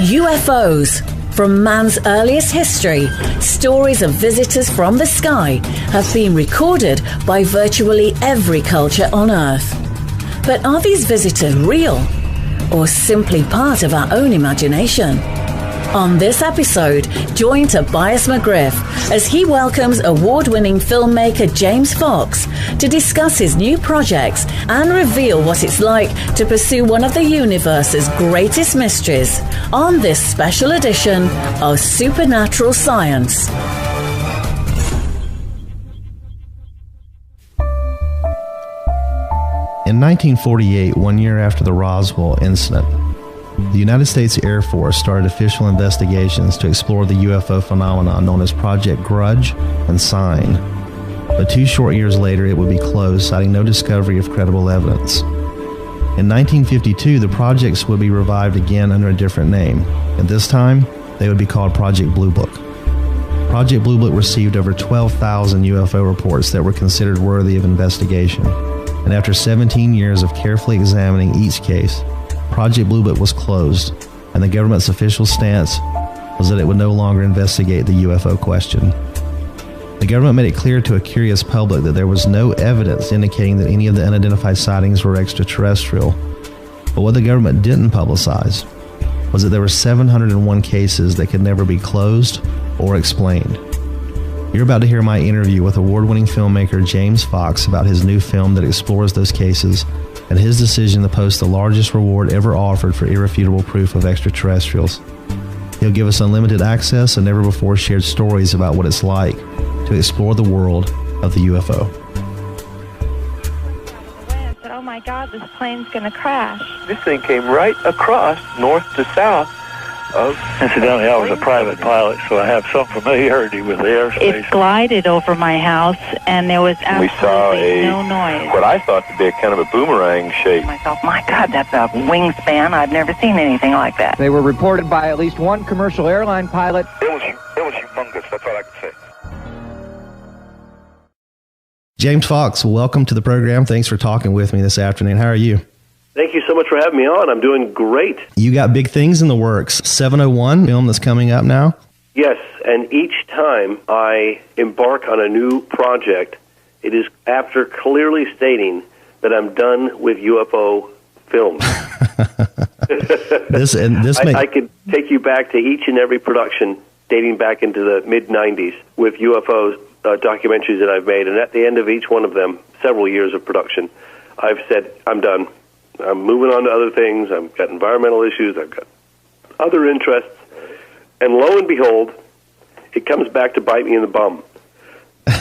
UFOs. From man's earliest history, stories of visitors from the sky have been recorded by virtually every culture on Earth. But are these visitors real, or simply part of our own imagination? On this episode, join Tobias McGriff as he welcomes award-winning filmmaker James Fox to discuss his new projects and reveal what it's like to pursue one of the universe's greatest mysteries on this special edition of Supernatural Science. In 1948, 1 year after the Roswell incident, the United States Air Force started official investigations to explore the UFO phenomenon known as Project Grudge and Sign. But 2 short years later, it would be closed, citing no discovery of credible evidence. In 1952, the projects would be revived again under a different name, and this time, they would be called Project Blue Book. Project Blue Book received over 12,000 UFO reports that were considered worthy of investigation, and after 17 years of carefully examining each case, Project Blue Book was closed, and the government's official stance was that it would no longer investigate the UFO question. The government made it clear to a curious public that there was no evidence indicating that any of the unidentified sightings were extraterrestrial. But what the government didn't publicize was that there were 701 cases that could never be closed or explained. You're about to hear my interview with award-winning filmmaker James Fox about his new film that explores those cases and his decision to post the largest reward ever offered for irrefutable proof of extraterrestrials. He'll give us unlimited access and never-before-shared stories about what it's like to explore the world of the UFO. I said, oh my God, this plane's going to crash. This thing came right across, north to south, of... Incidentally, I was a private pilot, so I have some familiarity with the airspace. It glided over my house, and there was absolutely no noise. What I thought to be a kind of a boomerang shape. Myself, my God, that's a wingspan. I've never seen anything like that. They were reported by at least one commercial airline pilot. It was humongous, that's all I can say. James Fox, welcome to the program. Thanks for talking with me this afternoon. How are you? Thank you so much for having me on. I'm doing great. You got big things in the works. 701 film that's coming up now? Yes, and each time I embark on a new project, it is after clearly stating that I'm done with UFO films. I could take you back to each and every production dating back into the mid-'90s with UFO documentaries that I've made, and at the end of each one of them, several years of production, I've said, I'm done. I'm moving on to other things. I've got environmental issues. I've got other interests. And lo and behold, it comes back to bite me in the bum.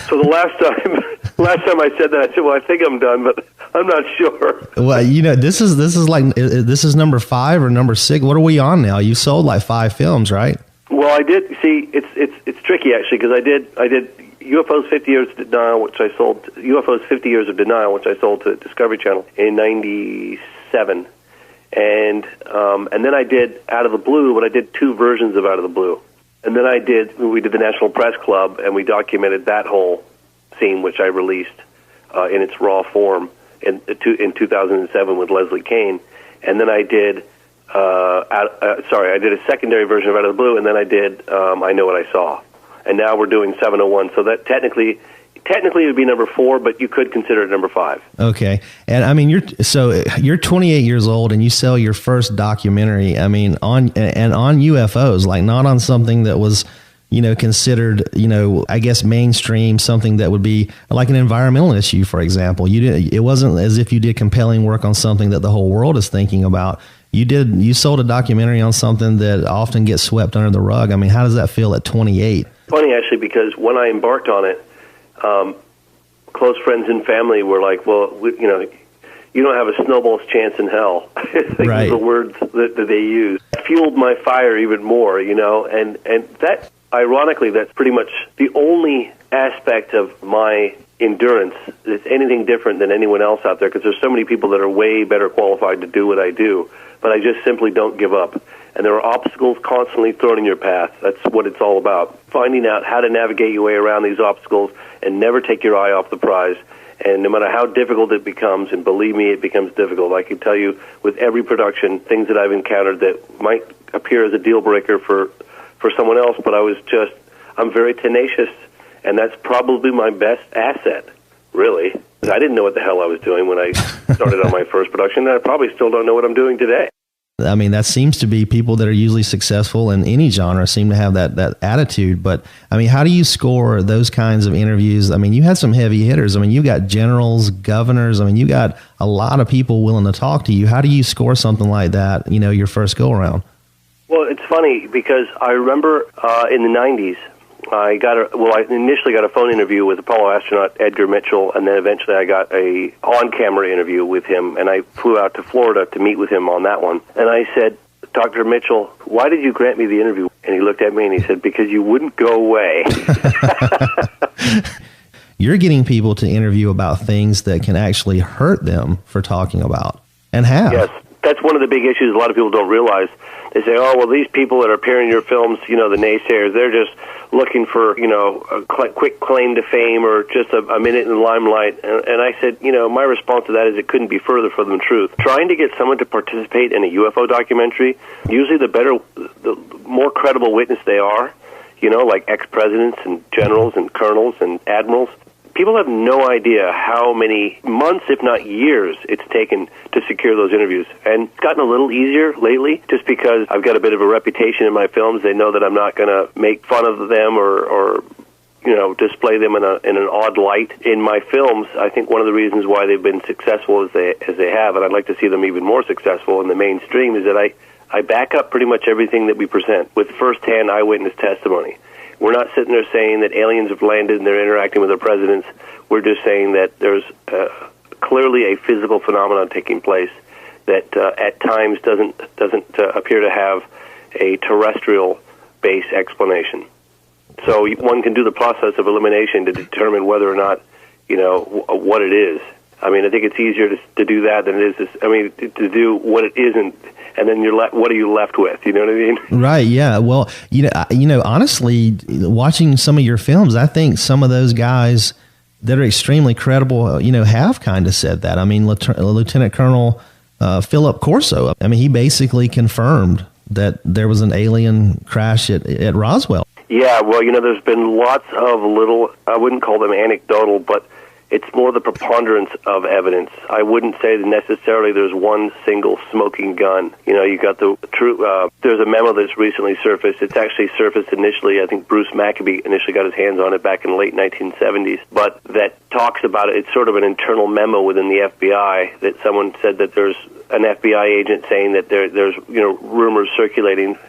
So the last time I said that, I said, well, I think I'm done, but I'm not sure. Well, you know, this is number 5 or number 6. What are we on now? You sold like 5 films, right? Well, I did. See, it's tricky, actually, because I did UFOs 50 Years of Denial, which I sold. UFOs 50 Years of Denial, which I sold to Discovery Channel in '97, and then I did Out of the Blue, but I did 2 versions of Out of the Blue, and then we did the National Press Club, and we documented that whole scene, which I released in its raw form in 2007 with Leslie Kane, and then I did. I did a secondary version of Out of the Blue, and then I did I Know What I Saw. And now we're doing 701, so that technically it would be number 4, but you could consider it number 5. Okay, and I mean you're 28 years old, and you sell your first documentary. I mean on UFOs, like not on something that was considered I guess mainstream, something that would be like an environmental issue, for example. It wasn't as if you did compelling work on something that the whole world is thinking about. You sold a documentary on something that often gets swept under the rug. I mean, how does that feel at 28? Funny, actually, because when I embarked on it, close friends and family were like, well, you don't have a snowball's chance in hell. I think right. The words that they used fueled my fire even more, and that, ironically, that's pretty much the only aspect of my endurance that's anything different than anyone else out there, because there's so many people that are way better qualified to do what I do, but I just simply don't give up. And there are obstacles constantly thrown in your path. That's what it's all about. Finding out how to navigate your way around these obstacles and never take your eye off the prize. And no matter how difficult it becomes, and believe me, it becomes difficult. I can tell you with every production, things that I've encountered that might appear as a deal breaker for someone else, but I'm very tenacious, and that's probably my best asset, really. I didn't know what the hell I was doing when I started on my first production, and I probably still don't know what I'm doing today. I mean, that seems to be people that are usually successful in any genre seem to have that attitude. But, I mean, how do you score those kinds of interviews? I mean, you had some heavy hitters. I mean, you got generals, governors. I mean, you got a lot of people willing to talk to you. How do you score something like that, your first go-around? Well, it's funny because I remember in the 90s, I initially got a phone interview with Apollo astronaut Edgar Mitchell, and then eventually I got a on-camera interview with him, and I flew out to Florida to meet with him on that one. And I said, Dr. Mitchell, why did you grant me the interview? And he looked at me and he said, because you wouldn't go away. You're getting people to interview about things that can actually hurt them for talking about, and have. Yes, that's one of the big issues a lot of people don't realize. They say, oh, well, these people that are appearing in your films, the naysayers, they're just looking for, a quick claim to fame or just a minute in the limelight. And I said, my response to that is it couldn't be further from the truth. Trying to get someone to participate in a UFO documentary, usually the more credible witness they are, like ex-presidents and generals and colonels and admirals, people have no idea how many months, if not years, it's taken to secure those interviews. And it's gotten a little easier lately just because I've got a bit of a reputation in my films. They know that I'm not going to make fun of them or display them in an odd light. In my films, I think one of the reasons why they've been successful as they have, and I'd like to see them even more successful in the mainstream, is that I back up pretty much everything that we present with first-hand eyewitness testimony. We're not sitting there saying that aliens have landed and they're interacting with our presidents. We're just saying that there's clearly a physical phenomenon taking place that at times doesn't appear to have a terrestrial-based explanation. So one can do the process of elimination to determine whether or not, what it is. I mean, I think it's easier to do that than it is to do what it isn't. And then what are you left with? You know what I mean? Right. Yeah. Well, honestly, watching some of your films, I think some of those guys that are extremely credible, have kind of said that. I mean, Lieutenant Colonel Philip Corso, I mean, he basically confirmed that there was an alien crash at Roswell. Yeah. Well, there's been lots of little, I wouldn't call them anecdotal, but it's more the preponderance of evidence. I wouldn't say that necessarily there's one single smoking gun. You got the true. There's a memo that's recently surfaced. It's actually surfaced initially. I think Bruce Maccabee initially got his hands on it back in the late 1970s. But that talks about it. It's sort of an internal memo within the FBI that someone said that there's an FBI agent saying that there's rumors circulating,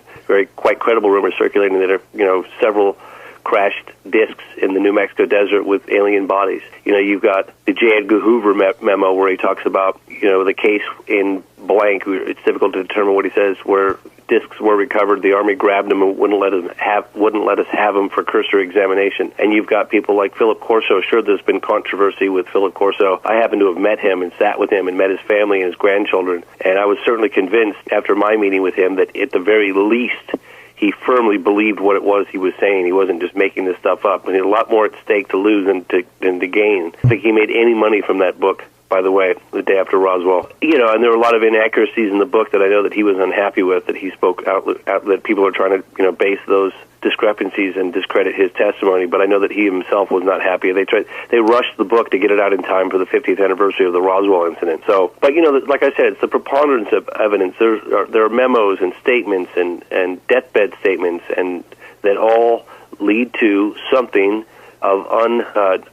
quite credible rumors circulating that are several crashed discs in the New Mexico desert with alien bodies. You've got the J. Edgar Hoover memo where he talks about, the case in blank. It's difficult to determine what he says, where discs were recovered. The Army grabbed them and wouldn't let us have them for cursory examination. And you've got people like Philip Corso. Sure, there's been controversy with Philip Corso. I happen to have met him and sat with him and met his family and his grandchildren. And I was certainly convinced after my meeting with him that at the very least, he firmly believed what it was he was saying. He wasn't just making this stuff up. And he had a lot more at stake to lose than to gain. I don't think he made any money from that book, by the way, the day after Roswell. And there were a lot of inaccuracies in the book that I know that he was unhappy with, that he spoke out that people are trying to, base those discrepancies and discredit his testimony. But I know that he himself was not happy. They rushed the book to get it out in time for the 50th anniversary of the Roswell incident. So, but like I said, it's the preponderance of evidence. There are memos and statements and deathbed statements, and that all lead to something of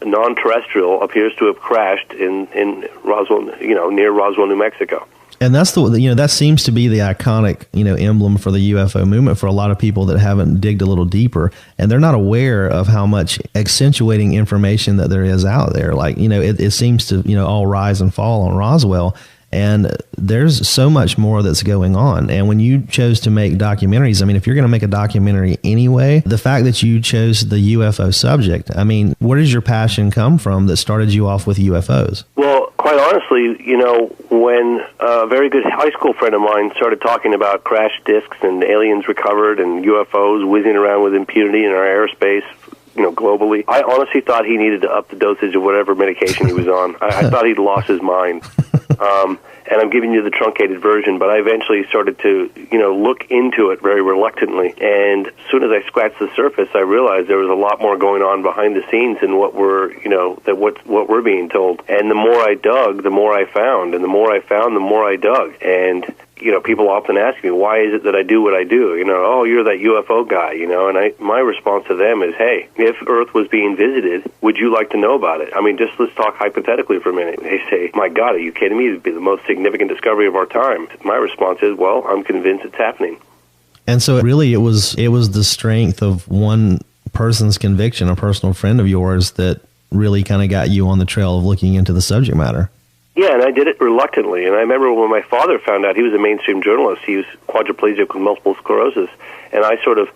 non-terrestrial appears to have crashed in Roswell, near Roswell, New Mexico. And that's that seems to be the iconic, emblem for the UFO movement for a lot of people that haven't digged a little deeper, and they're not aware of how much accentuating information that there is out there. Like, it seems to, all rise and fall on Roswell, and there's so much more that's going on. And when you chose to make documentaries, I mean, if you're going to make a documentary anyway, the fact that you chose the UFO subject, I mean, where does your passion come from that started you off with UFOs? Well, quite honestly, when a very good high school friend of mine started talking about crash discs and aliens recovered and UFOs whizzing around with impunity in our airspace, globally, I honestly thought he needed to up the dosage of whatever medication he was on. I thought he'd lost his mind. and I'm giving you the truncated version, but I eventually started to, look into it very reluctantly. And as soon as I scratched the surface, I realized there was a lot more going on behind the scenes than what we're being told. And the more I dug, the more I found, and the more I found, the more I dug. And people often ask me, why is it that I do what I do? Oh, you're that UFO guy, and my response to them is, hey, if Earth was being visited, would you like to know about it? I mean, just let's talk hypothetically for a minute. They say, my God, are you kidding me? It would be the most significant discovery of our time. My response is, well, I'm convinced it's happening. And so really it was the strength of one person's conviction, a personal friend of yours, that really kind of got you on the trail of looking into the subject matter. Yeah, and I did it reluctantly. And I remember when my father found out, he was a mainstream journalist. He was quadriplegic with multiple sclerosis. And I sort of,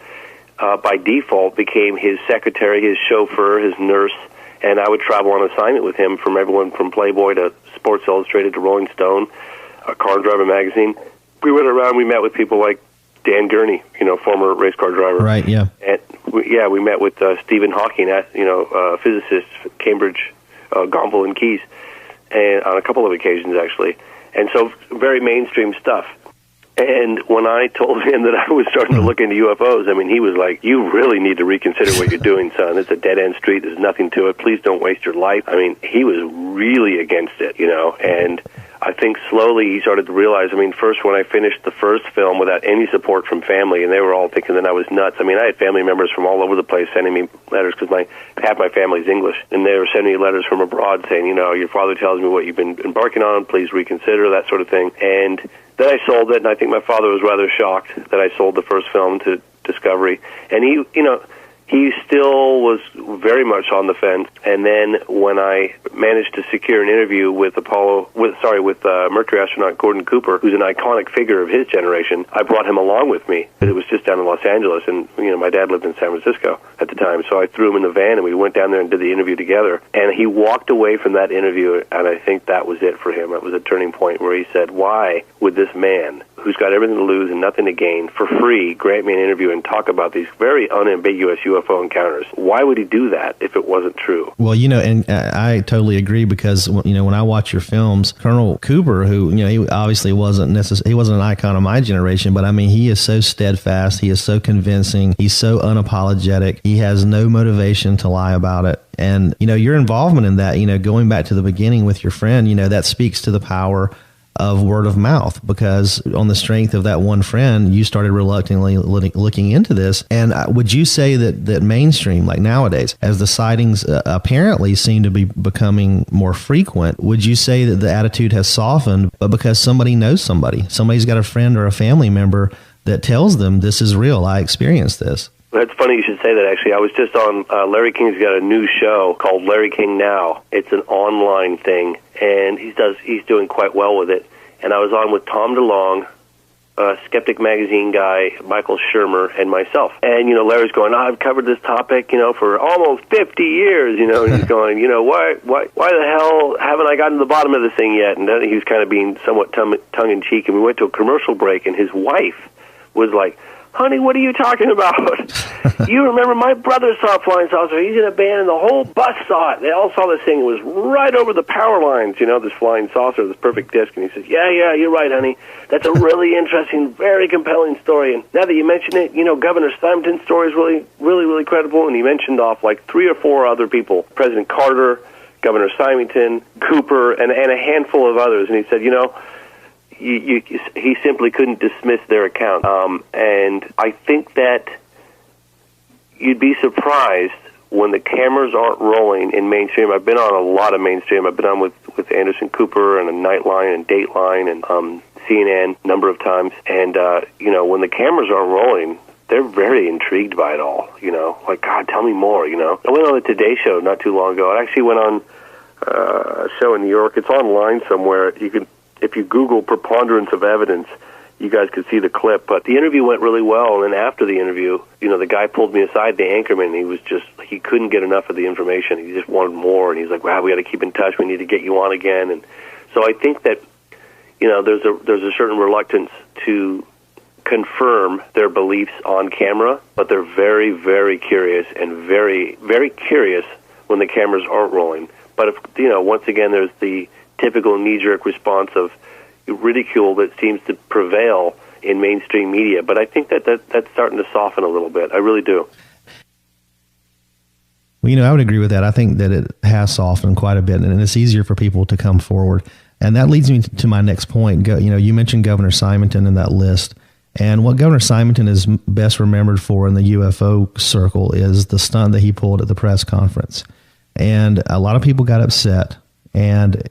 by default, became his secretary, his chauffeur, his nurse. And I would travel on assignment with him from everyone from Playboy to Sports Illustrated to Rolling Stone, Car and Driver magazine. We went around, we met with people like Dan Gurney, former race car driver. Right, yeah. And we met with Stephen Hawking, physicist, Cambridge, Gonville and Keys. And on a couple of occasions, actually. And so very mainstream stuff. And when I told him that I was starting to look into UFOs, I mean, he was like, you really need to reconsider what you're doing, son. It's a dead-end street. There's nothing to it. Please don't waste your life. I mean, he was really against it, and I think slowly he started to realize, first when I finished the first film without any support from family, and they were all thinking that I was nuts. I had family members from all over the place sending me letters because half my family's English, and they were sending me letters from abroad saying, your father tells me what you've been embarking on, please reconsider, that sort of thing. And then I sold it, and I think my father was rather shocked that I sold the first film to Discovery. And he still was very much on the fence. And then when I managed to secure an interview with Mercury astronaut Gordon Cooper, who's an iconic figure of his generation, I brought him along with me. It was just down in Los Angeles, and my dad lived in San Francisco at the time, so I threw him in the van and we went down there and did the interview together. And he walked away from that interview, and I think that was it for him. It was a turning point where he said, why would this man, who's got everything to lose and nothing to gain, for free, grant me an interview and talk about these very unambiguous UFO encounters? Why would he do that if it wasn't true? Well, and I totally agree, because, when I watch your films, Colonel Cooper, who, he obviously wasn't an icon of my generation, but he is so steadfast, he is so convincing, he's so unapologetic, he has no motivation to lie about it. And, your involvement in that, going back to the beginning with your friend, that speaks to the power of word of mouth, because on the strength of that one friend, you started reluctantly looking into this. And would you say that mainstream, like nowadays, as the sightings apparently seem to be becoming more frequent, would you say that the attitude has softened, but because somebody knows somebody's got a friend or a family member that tells them this is real, I experienced this? That's funny you should say that, actually. I was just on, Larry King's got a new show called Larry King Now. It's an online thing, and he's doing quite well with it. And I was on with Tom DeLonge, Skeptic Magazine guy, Michael Shermer, and myself. And, Larry's going, I've covered this topic, for almost 50 years, and he's going, why the hell haven't I gotten to the bottom of this thing yet? And then he was kind of being somewhat tongue-in-cheek, and we went to a commercial break, and his wife was like, honey, what are you talking about? You remember my brother saw a flying saucer. He's in a band, and the whole bus saw it. They all saw this thing. It was right over the power lines, this flying saucer, this perfect disc. And he says, yeah, you're right, honey. That's a really interesting, very compelling story. And now that you mention it, Governor Simonton's story is really, really, really credible. And he mentioned off like 3 or 4 other people, President Carter, Governor Simonton, Cooper, and a handful of others. And he said, he simply couldn't dismiss their account. And I think that you'd be surprised when the cameras aren't rolling in mainstream. I've been on a lot of mainstream. I've been on with Anderson Cooper and a Nightline and Dateline and CNN a number of times. And, when the cameras aren't rolling, they're very intrigued by it all, like, God, tell me more, I went on the Today Show not too long ago. I actually went on a show in New York. It's online somewhere. If you Google preponderance of evidence, you guys could see the clip. But the interview went really well, and then after the interview, the guy pulled me aside, the anchorman, and he couldn't get enough of the information. He just wanted more, and he's like, wow, we got to keep in touch. We need to get you on again. And so I think that, there's a certain reluctance to confirm their beliefs on camera, but they're very, very curious and very, very curious when the cameras aren't rolling. But if, once again, there's the typical knee-jerk response of, ridicule that seems to prevail in mainstream media. But I think that's starting to soften a little bit. I really do. Well, I would agree with that. I think that it has softened quite a bit, and it's easier for people to come forward. And that leads me to my next point. You mentioned Governor Simonton in that list. And what Governor Simonton is best remembered for in the UFO circle is the stunt that he pulled at the press conference. And a lot of people got upset. And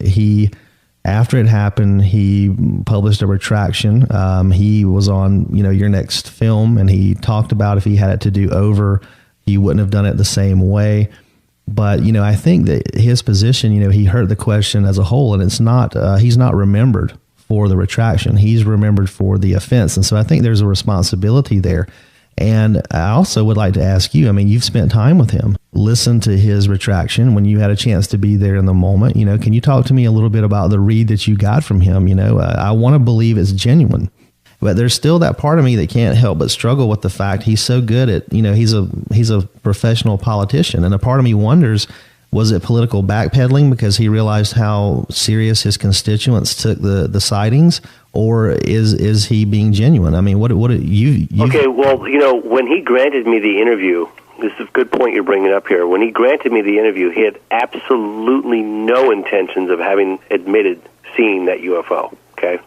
after it happened, he published a retraction. He was on, Your Next Film, and he talked about if he had it to do over, he wouldn't have done it the same way. But, I think that his position, he heard the question as a whole, and it's not, he's not remembered for the retraction. He's remembered for the offense. And so I think there's a responsibility there. And I also would like to ask you, you've spent time with him. Listen to his retraction when you had a chance to be there in the moment. Can you talk to me a little bit about the read that you got from him? I want to believe it's genuine. But there's still that part of me that can't help but struggle with the fact he's so good at, he's a professional politician. And a part of me wonders, was it political backpedaling because he realized how serious his constituents took the sightings, or is he being genuine? What you? Okay, well, when he granted me the interview, this is a good point you're bringing up here. When he granted me the interview, he had absolutely no intentions of having admitted seeing that UFO. Okay,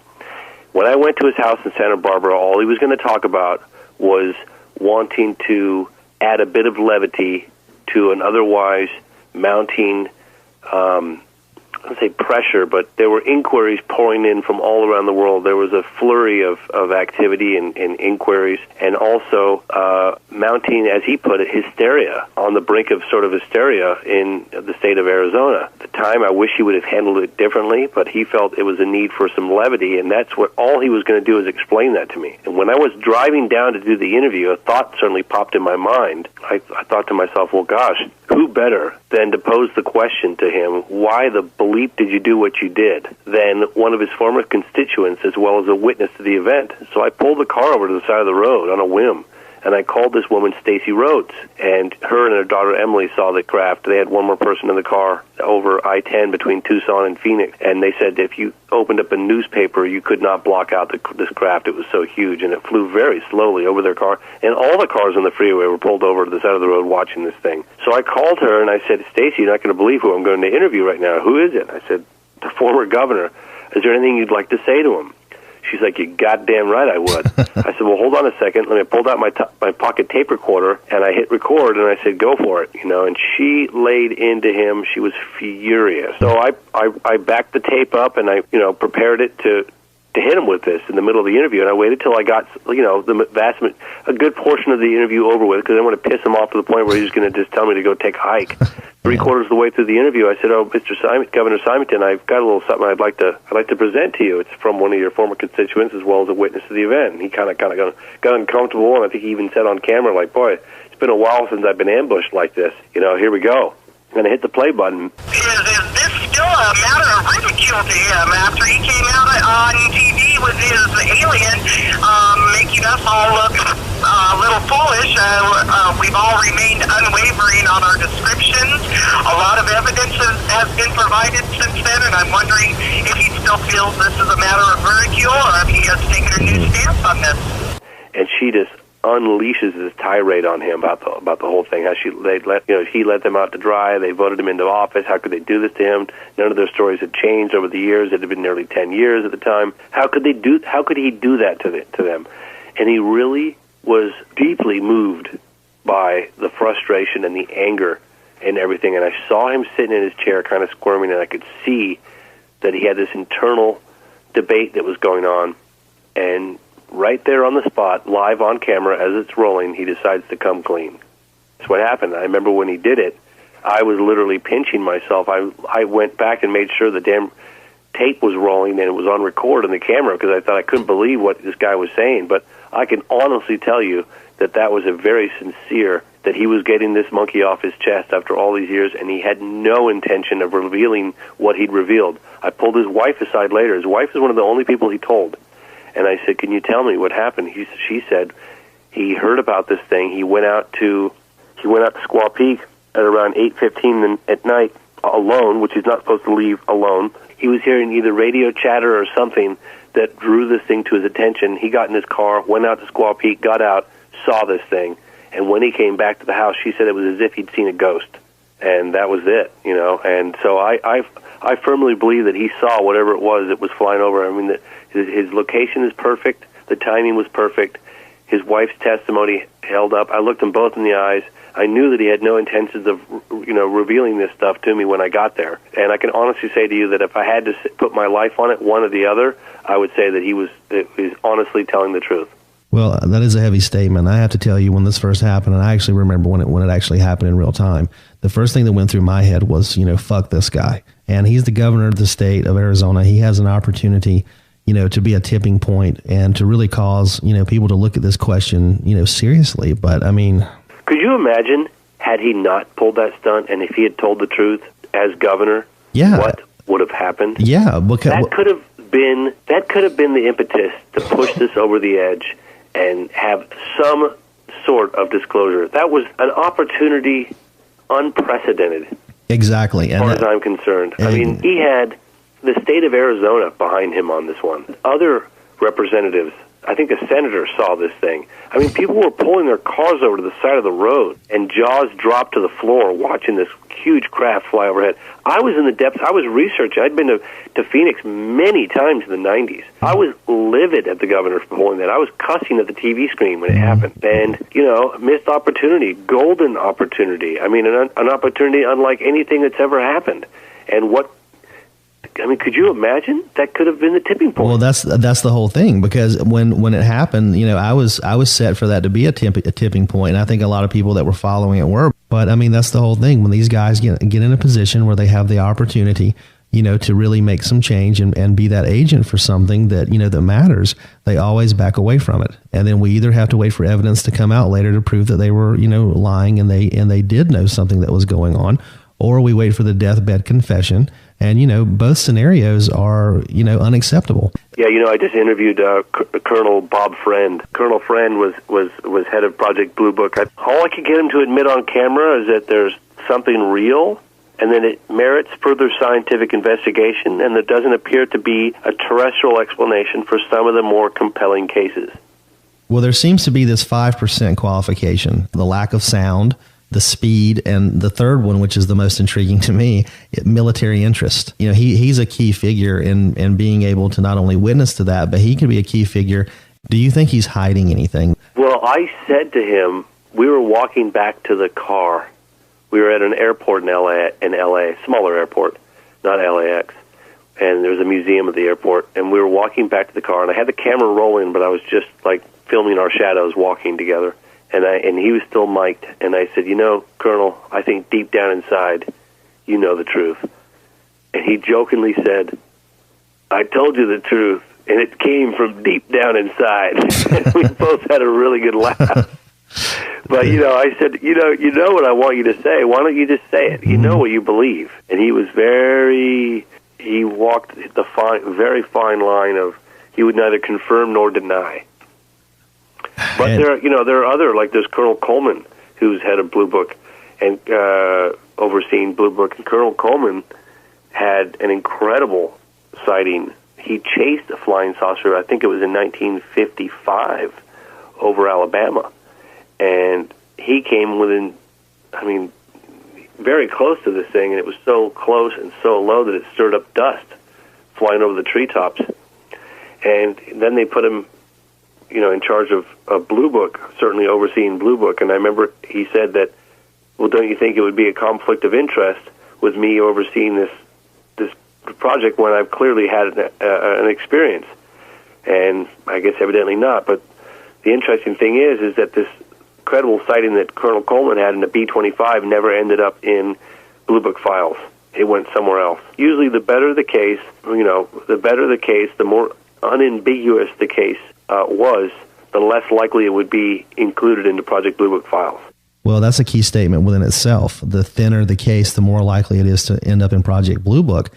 when I went to his house in Santa Barbara, all he was going to talk about was wanting to add a bit of levity to an otherwise mounting, I don't say pressure, but there were inquiries pouring in from all around the world. There was a flurry of activity and inquiries, and also mounting, as he put it, hysteria, on the brink of sort of hysteria in the state of Arizona. At the time, I wish he would have handled it differently, but he felt it was a need for some levity, and that's what all he was going to do is explain that to me. And when I was driving down to do the interview, a thought certainly popped in my mind. I thought to myself, well, gosh, who better than to pose the question to him, why the bleep did you do what you did, than one of his former constituents as well as a witness to the event. So I pulled the car over to the side of the road on a whim, and I called this woman Stacy Rhodes, and her and her daughter Emily saw the craft. They had one more person in the car over I-10 between Tucson and Phoenix, and they said if you opened up a newspaper, you could not block out this craft. It was so huge, and it flew very slowly over their car, and all the cars on the freeway were pulled over to the side of the road watching this thing. So I called her, and I said, Stacy, you're not going to believe who I'm going to interview right now. Who is it? I said, the former governor. Is there anything you'd like to say to him? She's like, you're goddamn right I would. I said, well, hold on a second. Let me pull out my pocket tape recorder, and I hit record, and I said, go for it, and she laid into him. She was furious. So I backed the tape up, and I, prepared it to hit him with this in the middle of the interview, and I waited till I got, a good portion of the interview over with, because I want to piss him off to the point where he's going to just tell me to go take a hike. 3/4 of the way through the interview, I said, "Oh, Governor Simonton, I've got a little something I'd like to present to you. It's from one of your former constituents as well as a witness to the event." And he kind of got uncomfortable, and I think he even said on camera, like, "Boy, it's been a while since I've been ambushed like this. Here we go." And I hit the play button. Is this still a matter of ridicule to him after he came out on TV with his alien, making us all look a little foolish? We've all remained unwavering on our descriptions. A lot of evidence has been provided since then, and I'm wondering if he still feels this is a matter of ridicule or if he has taken a new stance on this. And she just unleashes this tirade on him about the whole thing. How he let them out to dry. They voted him into office. How could they do this to him? None of their stories had changed over the years. It had been nearly 10 years at the time. How could he do that to them? And he really was deeply moved by the frustration and the anger and everything. And I saw him sitting in his chair, kind of squirming, and I could see that he had this internal debate that was going on. And right there on the spot, live on camera as it's rolling, he decides to come clean. That's what happened. I remember when he did it, I was literally pinching myself. I went back and made sure the damn tape was rolling and it was on record on the camera because I thought I couldn't believe what this guy was saying. But I can honestly tell you that was a very sincere, that he was getting this monkey off his chest after all these years, and he had no intention of revealing what he'd revealed. I pulled his wife aside later. His wife is one of the only people he told. And I said, "Can you tell me what happened?" She said he heard about this thing. He went out to Squaw Peak at around 8:15 at night alone, which he's not supposed to leave alone. He was hearing either radio chatter or something that drew this thing to his attention. He got in his car, went out to Squaw Peak, got out, saw this thing, and when he came back to the house, she said it was as if he'd seen a ghost, and that was it, you know. And so I firmly believe that he saw whatever it was that was flying over. I mean, his location is perfect, the timing was perfect, his wife's testimony held up. I looked him both in the eyes. I knew that he had no intentions of, you know, revealing this stuff to me when I got there. And I can honestly say to you that if I had to put my life on it, one or the other, I would say that he was honestly telling the truth. Well, that is a heavy statement. I have to tell you, when this first happened, and I actually remember when it actually happened in real time, the first thing that went through my head was, you know, fuck this guy. And he's the governor of the state of Arizona. He has an opportunity, you know, to be a tipping point and to really cause, you know, people to look at this question, you know, seriously. But I mean, could you imagine had he not pulled that stunt and if he had told the truth as governor? Yeah. What would have happened? Yeah, because that could have been the impetus to push this over the edge and have some sort of disclosure. That was an opportunity unprecedented. Exactly. As far as I'm concerned. I mean, he had the state of Arizona behind him on this one. Other representatives, I think a senator saw this thing. I mean, people were pulling their cars over to the side of the road, and jaws dropped to the floor watching this huge craft fly overhead. I was in the depths. I was researching. I'd been to Phoenix many times in the 90s. I was livid at the governor for pulling that. I was cussing at the TV screen when it happened. And, you know, missed opportunity, golden opportunity. I mean, an opportunity unlike anything that's ever happened. And what, I mean, could you imagine? That could have been the tipping point. Well, that's the whole thing, because when it happened, you know, I was set for that to be a tipping point, and I think a lot of people that were following it were. But I mean, that's the whole thing. When these guys get in a position where they have the opportunity, you know, to really make some change and be that agent for something that, you know, that matters, they always back away from it. And then we either have to wait for evidence to come out later to prove that they were, you know, lying and they did know something that was going on, or we wait for the deathbed confession. And, you know, both scenarios are, you know, unacceptable. Yeah, you know, I just interviewed Colonel Bob Friend. Colonel Friend was head of Project Blue Book. All I could get him to admit on camera is that there's something real, and then it merits further scientific investigation, and there doesn't appear to be a terrestrial explanation for some of the more compelling cases. Well, there seems to be this 5% qualification, the lack of sound, the speed, and the third one, which is the most intriguing to me, military interest. You know, he's a key figure in being able to not only witness to that, but he could be a key figure. Do you think he's hiding anything? Well, I said to him, we were walking back to the car. We were at an airport in LA, smaller airport, not LAX, and there was a museum at the airport, and we were walking back to the car, and I had the camera rolling, but I was just like filming our shadows walking together. And he was still mic'd, and I said, you know, Colonel, I think deep down inside, you know the truth. And he jokingly said, I told you the truth, and it came from deep down inside. And we both had a really good laugh. But, you know, I said, you know what I want you to say. Why don't you just say it? You know what you believe. And he was he walked the very fine line of he would neither confirm nor deny. But there are other, like there's Colonel Coleman, who's head of Blue Book and overseeing Blue Book. And Colonel Coleman had an incredible sighting. He chased a flying saucer, I think it was in 1955, over Alabama. And he came within, I mean, very close to this thing, and it was so close and so low that it stirred up dust flying over the treetops. And then they put him, you know, in charge of Blue Book, certainly overseeing Blue Book. And I remember he said that, well, don't you think it would be a conflict of interest with me overseeing this project when I've clearly had an experience? And I guess evidently not. But the interesting thing is that this credible sighting that Colonel Coleman had in the B-25 never ended up in Blue Book files. It went somewhere else. Usually the better the case, you know, the more unambiguous the case was, the less likely it would be included into Project Blue Book files. Well, that's a key statement within itself. The thinner the case, the more likely it is to end up in Project Blue Book.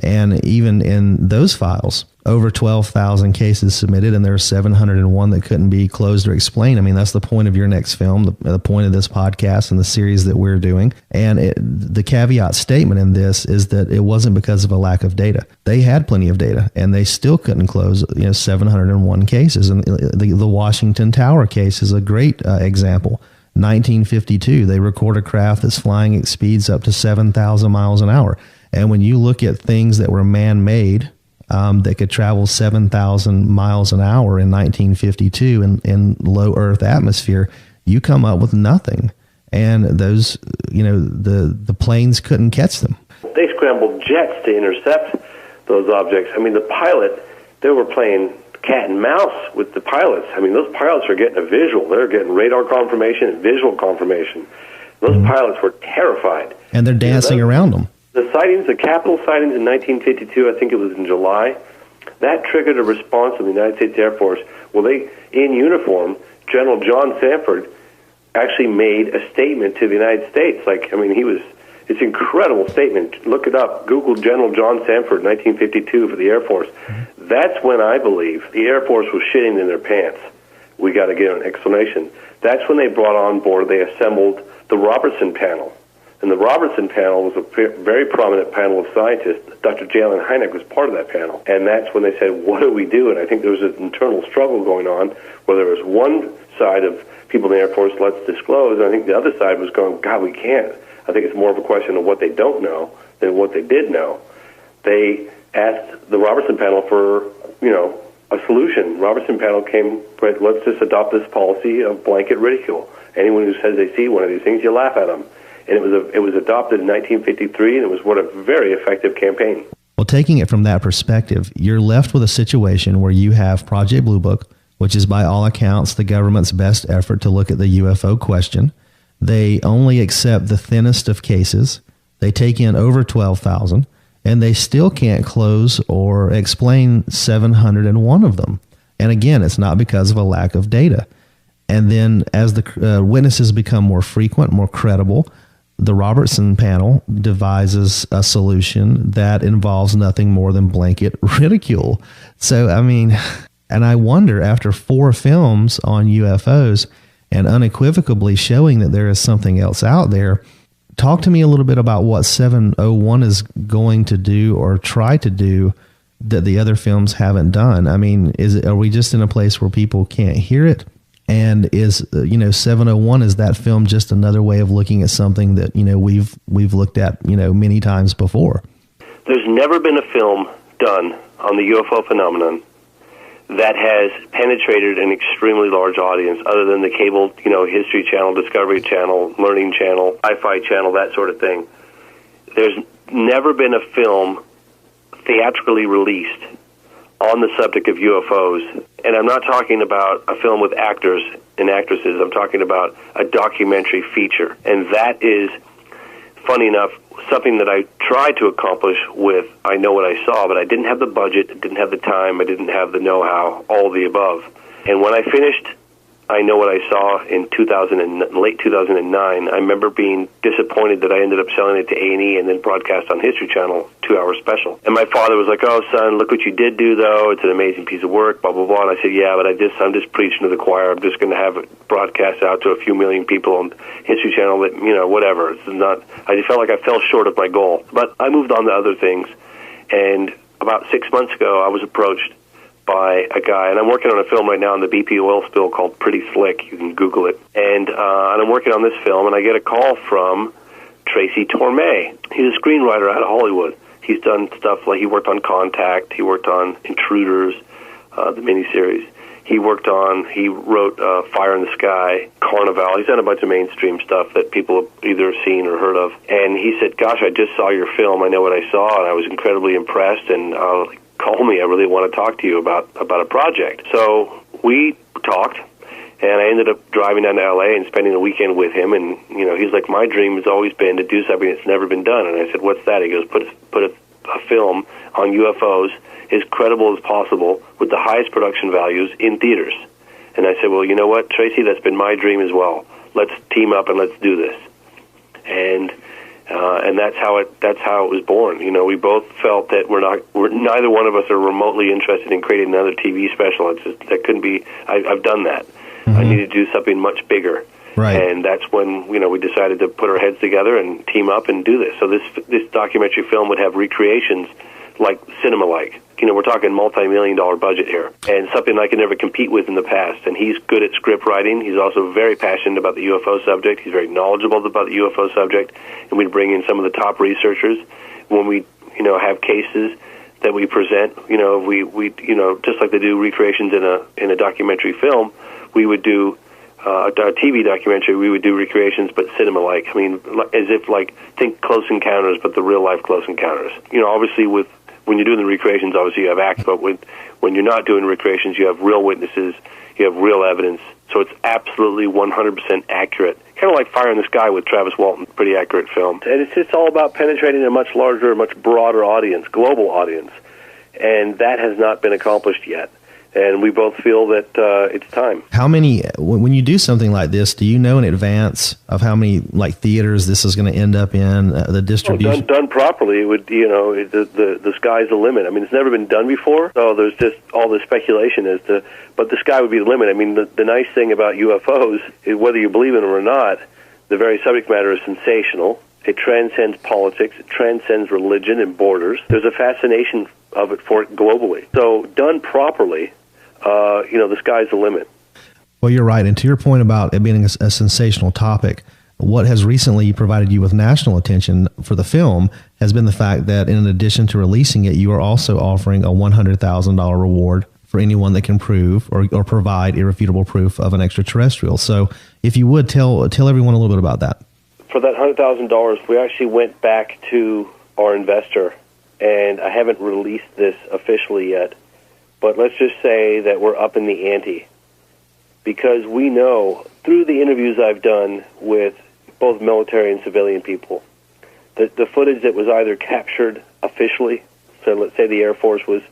And even in those files, over 12,000 cases submitted, and there are 701 that couldn't be closed or explained. I mean, that's the point of your next film, the point of this podcast and the series that we're doing. And the caveat statement in this is that it wasn't because of a lack of data. They had plenty of data, and they still couldn't close 701 cases. And the Washington Tower case is a great example. 1952, they record a craft that's flying at speeds up to 7,000 miles an hour. And when you look at things that were man-made that could travel 7,000 miles an hour in 1952 in low Earth atmosphere, you come up with nothing. And those, the planes couldn't catch them. They scrambled jets to intercept those objects. I mean, the pilot, they were playing cat and mouse with the pilots. I mean, those pilots are getting a visual. They're getting radar confirmation and visual confirmation. Those pilots were terrified. And they're dancing around them. The sightings, the Capitol sightings in 1952, I think it was in July, that triggered a response of the United States Air Force. Well, they, in uniform, General John Sanford actually made a statement to the United States. It's an incredible statement. Look it up. Google General John Sanford, 1952, for the Air Force. That's when I believe the Air Force was shitting in their pants. We got to get an explanation. That's when they brought on board, they assembled the Robertson panel. And the Robertson panel was a very prominent panel of scientists. Dr. Jalen Hynek was part of that panel. And that's when they said, what do we do? And I think there was an internal struggle going on where there was one side of people in the Air Force, let's disclose. And I think the other side was going, God, we can't. I think it's more of a question of what they don't know than what they did know. They asked the Robertson panel for, a solution. Robertson panel came, but let's just adopt this policy of blanket ridicule. Anyone who says they see one of these things, you laugh at them. And it was adopted in 1953, and it was a very effective campaign. Well, taking it from that perspective, you're left with a situation where you have Project Blue Book, which is by all accounts the government's best effort to look at the UFO question. They only accept the thinnest of cases. They take in over 12,000, and they still can't close or explain 701 of them. And again, it's not because of a lack of data. And then as the witnesses become more frequent, more credible, the Robertson panel devises a solution that involves nothing more than blanket ridicule. So, I mean, and I wonder, after 4 films on UFOs and unequivocally showing that there is something else out there, talk to me a little bit about what 701 is going to do or try to do that the other films haven't done. I mean, are we just in a place where people can't hear it? And is 701, is that film just another way of looking at something that we've looked at many times before? There's never been a film done on the UFO phenomenon that has penetrated an extremely large audience, other than the cable, History Channel, Discovery Channel, Learning Channel, Sci-Fi Channel, that sort of thing. There's never been a film theatrically released on the subject of UFOs. And I'm not talking about a film with actors and actresses. I'm talking about a documentary feature. And that is, funny enough, something that I tried to accomplish with I Know What I Saw, but I didn't have the budget, I didn't have the time, I didn't have the know-how, all of the above. And when I finished I Know What I Saw in late 2009, I remember being disappointed that I ended up selling it to A&E and then broadcast on History Channel, 2-hour special. And my father was like, oh, son, look what you did do, though. It's an amazing piece of work, blah, blah, blah. And I said, yeah, but I'm just preaching to the choir. I'm just going to have it broadcast out to a few million people on History Channel that, whatever. It's not. I just felt like I fell short of my goal. But I moved on to other things. And about 6 months ago, I was approached by a guy, and I'm working on a film right now on the BP oil spill called Pretty Slick. You can Google it. And I'm working on this film, and I get a call from Tracy Torme. He's a screenwriter out of Hollywood. He's done stuff like he worked on Contact, he worked on Intruders, the miniseries. He wrote Fire in the Sky, Carnival. He's done a bunch of mainstream stuff that people have either seen or heard of. And he said, gosh, I just saw your film. I Know What I Saw, and I was incredibly impressed, and call me. I really want to talk to you about a project. So we talked, and I ended up driving down to L.A. and spending the weekend with him. And he's like, my dream has always been to do something that's never been done. And I said, what's that? He goes, put a film on UFOs as credible as possible with the highest production values in theaters. And I said, well, you know what, Tracy, that's been my dream as well. Let's team up and let's do this. And And that's how it was born. You know, we both felt that neither one of us are remotely interested in creating another TV special. That couldn't be. I've done that. Mm-hmm. I needed to do something much bigger. Right. And that's when, you know, we decided to put our heads together and team up and do this. So this documentary film would have recreations like cinema-like. You know, we're talking multi-million-dollar budget here, and something I could never compete with in the past. And he's good at script writing. He's also very passionate about the UFO subject. He's very knowledgeable about the UFO subject. And we'd bring in some of the top researchers when we, you know, have cases that we present. You know, we you know, just like they do recreations in a documentary film, we would do a TV documentary. We would do recreations, but cinema-like. I mean, as if like think Close Encounters, but the real-life Close Encounters. You know, obviously when you're doing the recreations, obviously you have acts, but when you're not doing recreations, you have real witnesses, you have real evidence. So it's absolutely 100% accurate. Kind of like Fire in the Sky with Travis Walton, pretty accurate film. And it's just all about penetrating a much larger, much broader audience, global audience. And that has not been accomplished yet. And we both feel that it's time. How many, when you do something like this, do you know in advance of how many like theaters this is going to end up in, the distribution? Done properly, it would, you know, the sky's the limit. I mean, it's never been done before, so there's just all this speculation as to, but the sky would be the limit. I mean, the nice thing about UFOs is whether you believe in them or not, the very subject matter is sensational. It transcends politics. It transcends religion and borders. There's a fascination of it for it globally. So done properly, you know, the sky's the limit. Well, you're right. And to your point about it being a sensational topic, what has recently provided you with national attention for the film has been the fact that in addition to releasing it, you are also offering a $100,000 reward for anyone that can prove or provide irrefutable proof of an extraterrestrial. So if you would tell everyone a little bit about that. For that $100,000, we actually went back to our investor, and I haven't released this officially yet, but let's just say that we're up in the ante, because we know through the interviews I've done with both military and civilian people that the footage that was either captured officially, so let's say the Air Force was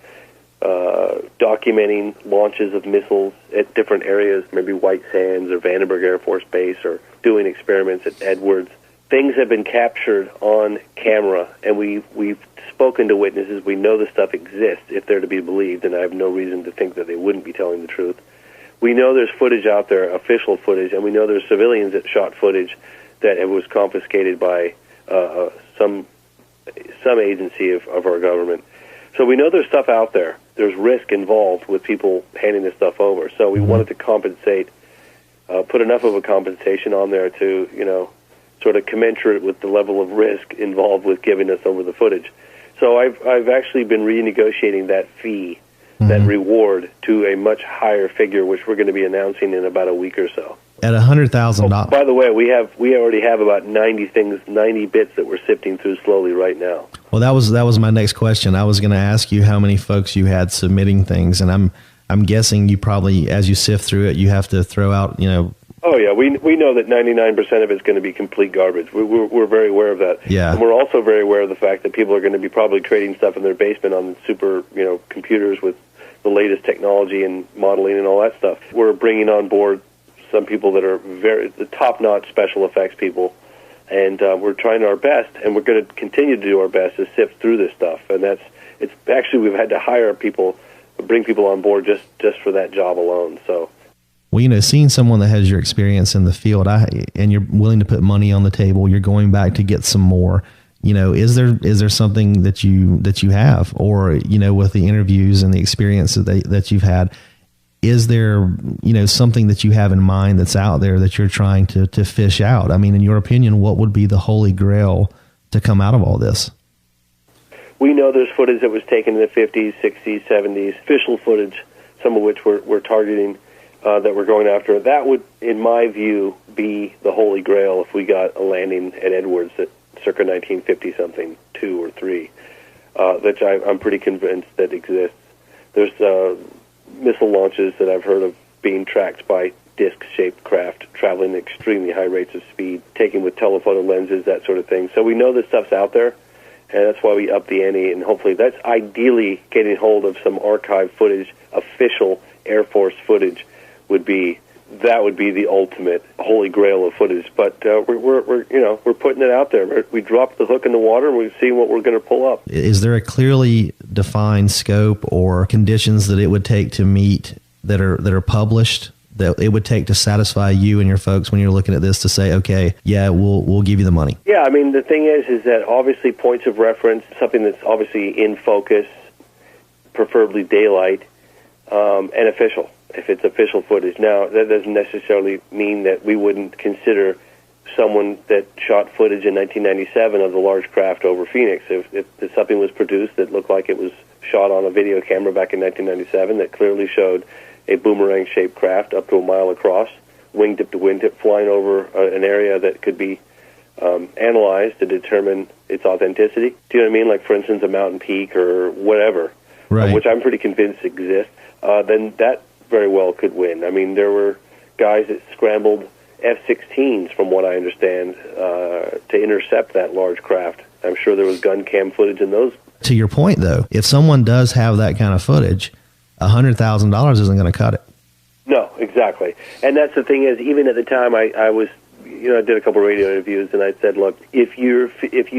documenting launches of missiles at different areas, maybe White Sands or Vandenberg Air Force Base, or doing experiments at Edwards. Things have been captured on camera, and we've spoken to witnesses. We know the stuff exists if they're to be believed, and I have no reason to think that they wouldn't be telling the truth. We know there's footage out there, official footage, and we know there's civilians that shot footage that was confiscated by some agency of our government. So we know there's stuff out there. There's risk involved with people handing this stuff over. So we wanted to compensate, put enough of a compensation on there to, you know, sort of commensurate with the level of risk involved with giving us over the footage. So I've actually been renegotiating that fee, that reward, to a much higher figure, which we're going to be announcing in about a week or so. At $100,000. By the way, we already have about 90 bits that we're sifting through slowly right now. Well, that was my next question. I was going to ask you how many folks you had submitting things, and I'm guessing you probably, as you sift through it, you have to throw out, you know. Oh yeah, we know that 99% of it's going to be complete garbage. We're very aware of that. Yeah. And we're also very aware of the fact that people are going to be probably creating stuff in their basement on super, you know, computers with the latest technology and modeling and all that stuff. We're bringing on board some people that are the top-notch special effects people, and we're trying our best, and we're going to continue to do our best to sift through this stuff. And it's actually, we've had to hire people, bring people on board just for that job alone. So, well, you know, seeing someone that has your experience in the field, and you're willing to put money on the table, you're going back to get some more. You know, is there something that you have, or, you know, with the interviews and the experiences that you've had, is there, you know, something that you have in mind that's out there that you're trying to fish out? I mean, in your opinion, what would be the holy grail to come out of all this? We know there's footage that was taken in the 50s, 60s, 70s, official footage, some of which we're targeting, that we're going after. That would, in my view, be the holy grail if we got a landing at Edwards at circa 1950-something, 2 or 3, which I'm pretty convinced that exists. There's missile launches that I've heard of being tracked by disc-shaped craft traveling at extremely high rates of speed, taken with telephoto lenses, that sort of thing. So we know this stuff's out there, and that's why we up the ante, and hopefully that's ideally getting hold of some archive footage, official Air Force footage would be that would be the ultimate holy grail of footage. But we're putting it out there. We drop the hook in the water and we're seeing what we're going to pull up. Is there a clearly defined scope or conditions that it would take to meet that are published, that it would take to satisfy you and your folks when you're looking at this to say, okay, yeah, we'll give you the money? Yeah, I mean, the thing is that obviously points of reference, something that's obviously in focus, preferably daylight, and official, if it's official footage. Now, that doesn't necessarily mean that we wouldn't consider someone that shot footage in 1997 of the large craft over Phoenix. If something was produced that looked like it was shot on a video camera back in 1997 that clearly showed a boomerang-shaped craft up to a mile across, wingtip to wingtip, flying over an area that could be analyzed to determine its authenticity. Do you know what I mean? Like, for instance, a mountain peak or whatever, right, which I'm pretty convinced exists, then that very well could win. I mean, there were guys that scrambled F-16s, from what I understand, to intercept that large craft. I'm sure there was gun cam footage in those. To your point, though, if someone does have that kind of footage, $100,000 isn't going to cut it. No, exactly. And that's the thing is, even at the time, I was, I did a couple of radio interviews, and I said, look, if you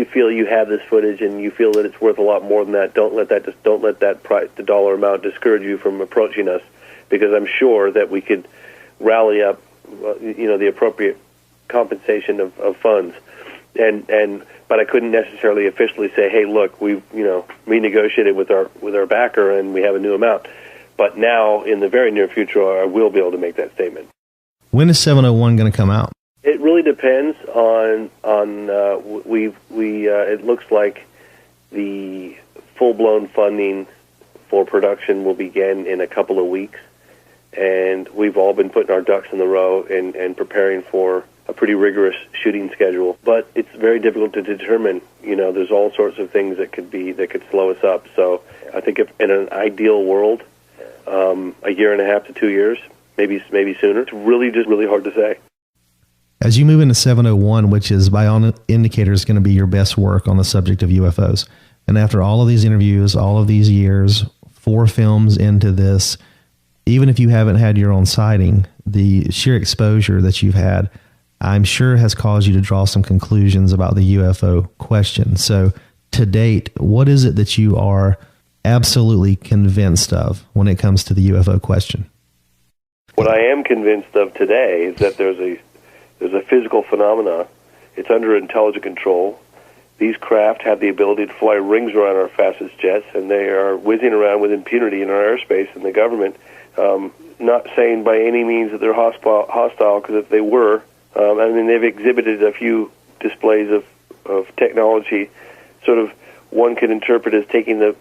feel you have this footage and you feel that it's worth a lot more than that, don't let that price, the dollar amount, discourage you from approaching us, because I'm sure that we could rally up, the appropriate compensation of funds. But I couldn't necessarily officially say, hey, look, we've renegotiated with our backer and we have a new amount. But now, in the very near future, I will be able to make that statement. When is 701 going to come out? It really depends on it looks like the full-blown funding for production will begin in a couple of weeks, and we've all been putting our ducks in the row and preparing for a pretty rigorous shooting schedule. But it's very difficult to determine. There's all sorts of things that could slow us up. So I think if in an ideal world, a year and a half to 2 years, maybe sooner. It's really hard to say. As you move into 701, which is by all indicators going to be your best work on the subject of UFOs, and after all of these interviews, all of these years, 4 films into this, even if you haven't had your own sighting, the sheer exposure that you've had, I'm sure has caused you to draw some conclusions about the UFO question. So to date, what is it that you are absolutely convinced of when it comes to the UFO question? What I am convinced of today is that there's a physical phenomena. It's under intelligent control. These craft have the ability to fly rings around our fastest jets, and they are whizzing around with impunity in our airspace, and the government, not saying by any means that they're hostile, because if they were, they've exhibited a few displays of technology, sort of one could interpret as taking the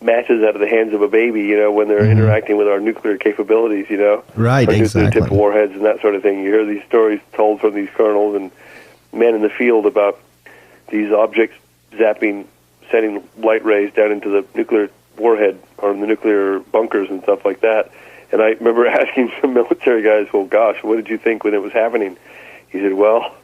matches out of the hands of a baby, when they're interacting with our nuclear capabilities, Right, our exactly. nuclear-tipped warheads and that sort of thing. You hear these stories told from these colonels and men in the field about these objects sending light rays down into the nuclear warhead or the nuclear bunkers and stuff like that. And I remember asking some military guys, well, gosh, what did you think when it was happening? He said, well,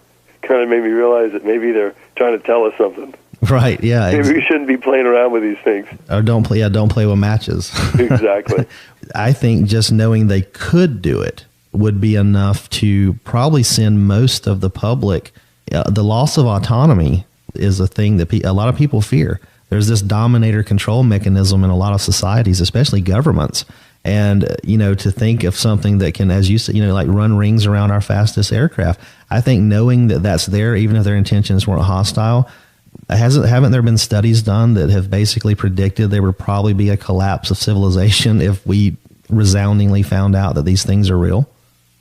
it kind of made me realize that maybe they're trying to tell us something. Right, yeah. Maybe we shouldn't be playing around with these things. Or don't play with matches. Exactly. I think just knowing they could do it would be enough to probably send most of the public. The loss of autonomy is a thing that a lot of people fear. There's this dominator control mechanism in a lot of societies, especially governments. And, to think of something that can, as you said, like run rings around our fastest aircraft. I think knowing that that's there, even if their intentions weren't hostile, haven't there been studies done that have basically predicted there would probably be a collapse of civilization if we resoundingly found out that these things are real?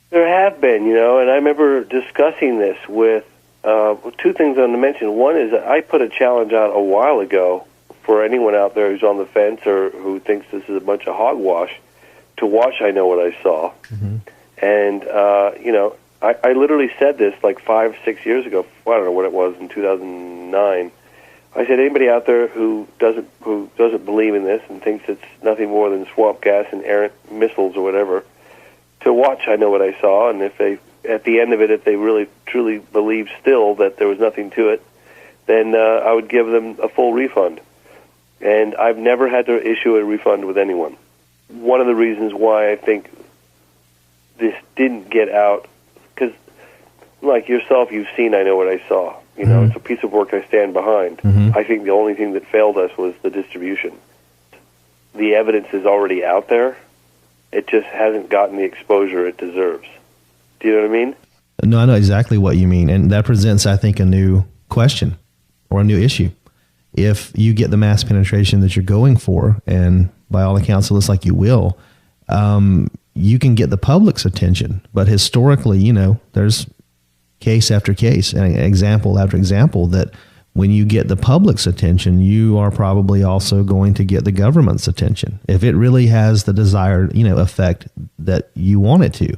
There have been, and I remember discussing this with 2 things I want to mention. One is that I put a challenge out a while ago for anyone out there who's on the fence or who thinks this is a bunch of hogwash to watch I Know What I Saw. Mm-hmm. And, I literally said this like 5-6 years ago. I don't know what it was, in 2009. I said, anybody out there who doesn't believe in this and thinks it's nothing more than swamp gas and errant missiles or whatever, to watch I Know What I Saw, and if they, at the end of it, if they really truly believe still that there was nothing to it, then I would give them a full refund. And I've never had to issue a refund with anyone. One of the reasons why I think this didn't get out, because like yourself, you've seen I Know What I Saw. You know, it's a piece of work I stand behind. I think the only thing that failed us was the distribution. The evidence is already out there. It just hasn't gotten the exposure it deserves. Do you know what I mean? No, I know exactly what you mean. And that presents, I think, a new question or a new issue. If you get the mass penetration that you're going for, and by all accounts it looks like you will, you can get the public's attention. But historically, you know, there's case after case and example after example that when you get the public's attention, you are probably also going to get the government's attention if it really has the desired, you know, effect that you want it to.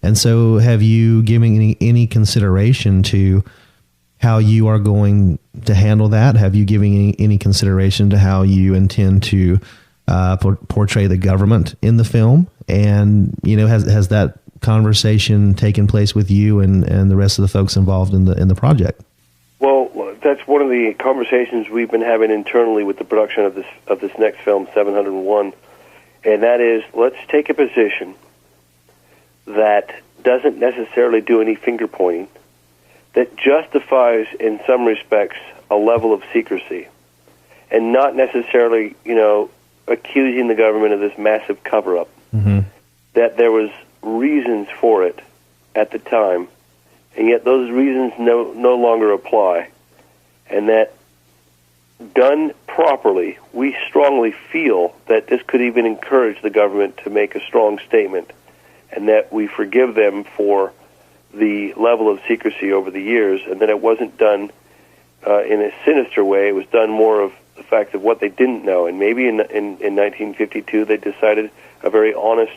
And so have you given any consideration to how you are going to handle that? Have you given any consideration to how you intend to portray the government in the film? And, you know, has that conversation taken place with you and the rest of the folks involved in the project? Well, that's one of the conversations we've been having internally with the production of this next film, 701, and that is, let's take a position that doesn't necessarily do any finger pointing, that justifies in some respects a level of secrecy, and not necessarily, you know, accusing the government of this massive cover-up. That there was reasons for it at the time, and yet those reasons no longer apply, and that done properly, we strongly feel that this could even encourage the government to make a strong statement, and that we forgive them for the level of secrecy over the years, and that it wasn't done in a sinister way. It was done more of the fact of what they didn't know, and maybe in 1952 they decided a very honest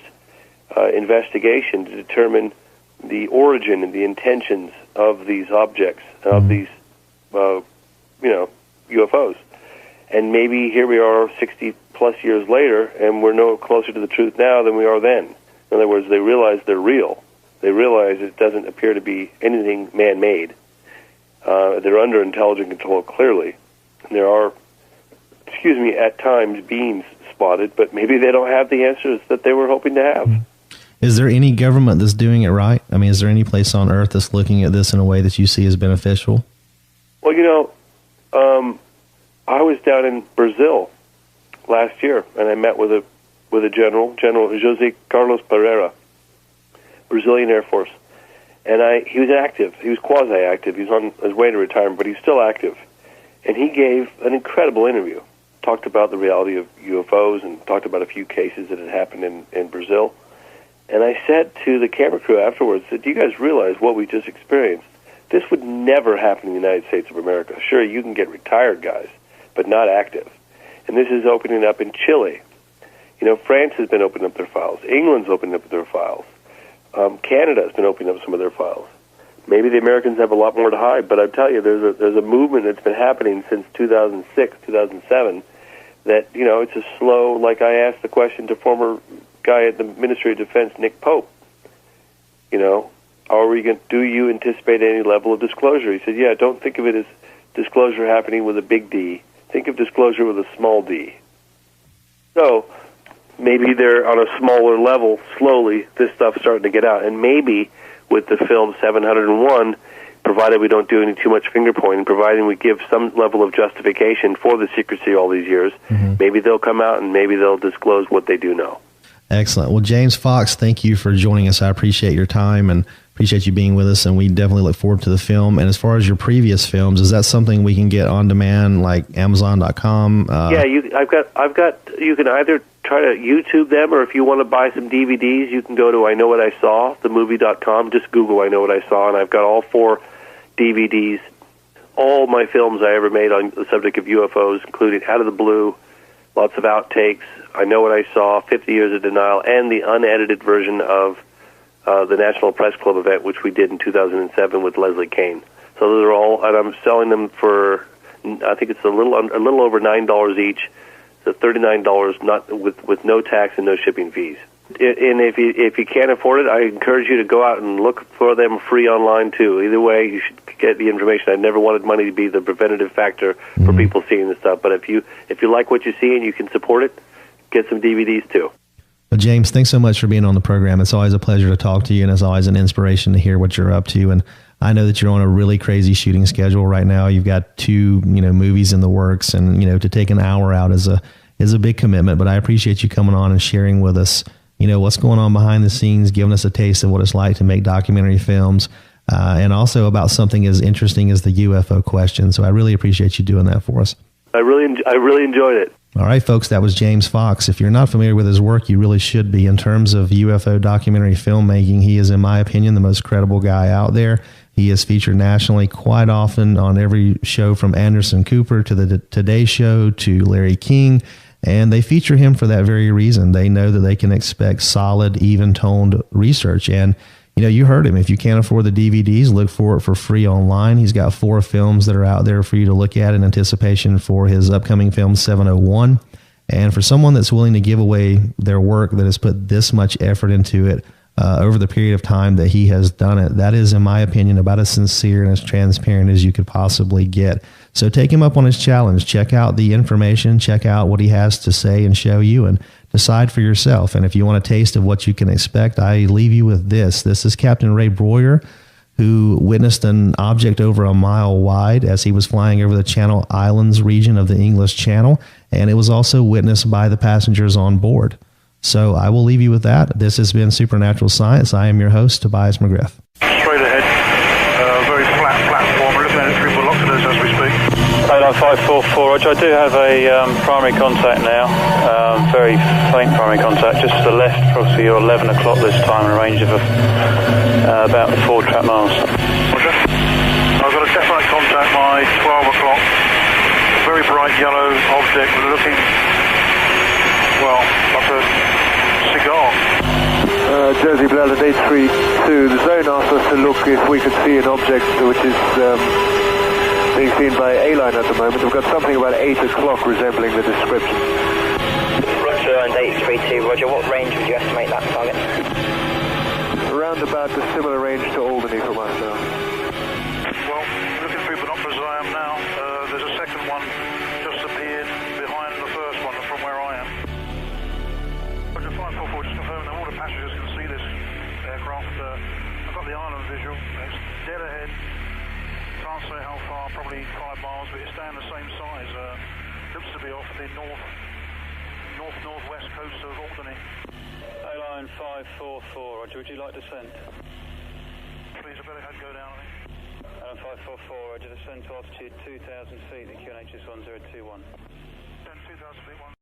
investigation to determine the origin and the intentions of these objects, of these, UFOs. And maybe here we are 60-plus years later, and we're no closer to the truth now than we are then. In other words, they realize they're real. They realize it doesn't appear to be anything man-made. They're under intelligent control, clearly. And there are, at times beings spotted, but maybe they don't have the answers that they were hoping to have. Is there any government that's doing it right? I mean, is there any place on Earth that's looking at this in a way that you see as beneficial? Well, I was down in Brazil last year, and I met with a General José Carlos Pereira, Brazilian Air Force. And he was active. He was quasi-active. He was on his way to retirement, but he's still active. And he gave an incredible interview, talked about the reality of UFOs and talked about a few cases that had happened in Brazil. And I said to the camera crew afterwards, do you guys realize what we just experienced? This would never happen in the United States of America. Sure, you can get retired guys, but not active. And this is opening up in Chile. France has been opening up their files. England's opening up their files. Canada has been opening up some of their files. Maybe the Americans have a lot more to hide, but I tell you, there's a movement that's been happening since 2006, 2007, that, it's a slow, like I asked the question to former guy at the Ministry of Defense, Nick Pope, do you anticipate any level of disclosure? He said, yeah, don't think of it as disclosure happening with a big D. Think of disclosure with a small d. So maybe they're on a smaller level, slowly, this stuff's starting to get out. And maybe with the film 701, provided we don't do any too much finger pointing, provided we give some level of justification for the secrecy all these years, maybe they'll come out and maybe they'll disclose what they do know. Excellent. Well, James Fox, thank you for joining us. I appreciate your time and appreciate you being with us, and we definitely look forward to the film. And as far as your previous films, is that something we can get on demand, like Amazon.com? Yeah, I've got. You can either try to YouTube them, or if you want to buy some DVDs, you can go to I Know What I Saw, themovie.com. Just Google I Know What I Saw, and I've got all 4 DVDs, all my films I ever made on the subject of UFOs, including Out of the Blue, lots of outtakes, I Know What I Saw, 50 Years of Denial, and the unedited version of the National Press Club event, which we did in 2007 with Leslie Kane. So those are all, and I'm selling them for, I think it's a little over $9 each. So $39, not with no tax and no shipping fees. And if you can't afford it, I encourage you to go out and look for them free online too. Either way, you should get the information. I never wanted money to be the preventative factor for people seeing this stuff. But if you like what you see and you can support it, get some DVDs too. Well, James, thanks so much for being on the program. It's always a pleasure to talk to you, and it's always an inspiration to hear what you're up to. And I know that you're on a really crazy shooting schedule right now. You've got 2, movies in the works, and, to take an hour out is a big commitment. But I appreciate you coming on and sharing with us, what's going on behind the scenes, giving us a taste of what it's like to make documentary films, and also about something as interesting as the UFO question. So I really appreciate you doing that for us. I really enjoyed it. All right, folks, that was James Fox. If you're not familiar with his work, you really should be. In terms of UFO documentary filmmaking, he is, in my opinion, the most credible guy out there. He is featured nationally quite often on every show from Anderson Cooper to the Today Show to Larry King, and they feature him for that very reason. They know that they can expect solid, even-toned research, and you heard him. If you can't afford the DVDs, look for it for free online. He's got 4 films that are out there for you to look at in anticipation for his upcoming film 701. And for someone that's willing to give away their work, that has put this much effort into it over the period of time that he has done it, that is, in my opinion, about as sincere and as transparent as you could possibly get. So take him up on his challenge. Check out the information. Check out what he has to say and show you, and decide for yourself. And if you want a taste of what you can expect, I leave you with this. This is Captain Ray Breuer, who witnessed an object over a mile wide as he was flying over the Channel Islands region of the English Channel, and it was also witnessed by the passengers on board. So I will leave you with that. This has been Supernatural Science. I am your host, Tobias McGriff. Straight ahead, very flat platform. We're looking at it through binoculars as we speak. 544, Roger. I do have a primary contact now, very faint primary contact, just to the left, probably 11 o'clock this time, in a range of about 4 trap miles. Roger. I've got a definite contact by 12 o'clock, very bright yellow object looking, well, like a cigar. Jersey Bladder 832, the zone asked us to look if we could see an object which is being seen by A-line at the moment. We've got something about 8 o'clock resembling the description. Roger, and 832, Roger. What range would you estimate that target? Around about the similar range to Albany from us now. Well, looking through binoculars as I am now, there's a second one just appeared behind the first one from where I am. Roger, 544, just confirming that all the passengers can see this aircraft. I've got the island visual. It's dead ahead. Can't say how far, probably 5 miles, but it's staying the same size. Looks to be off the northwest coast of Albany. A-line 544, Roger. Would you like descent? Please, I better head go down, I think. A-line 544, Roger. Descend to altitude 2,000 feet, the QNH is 1021. 2,000 feet,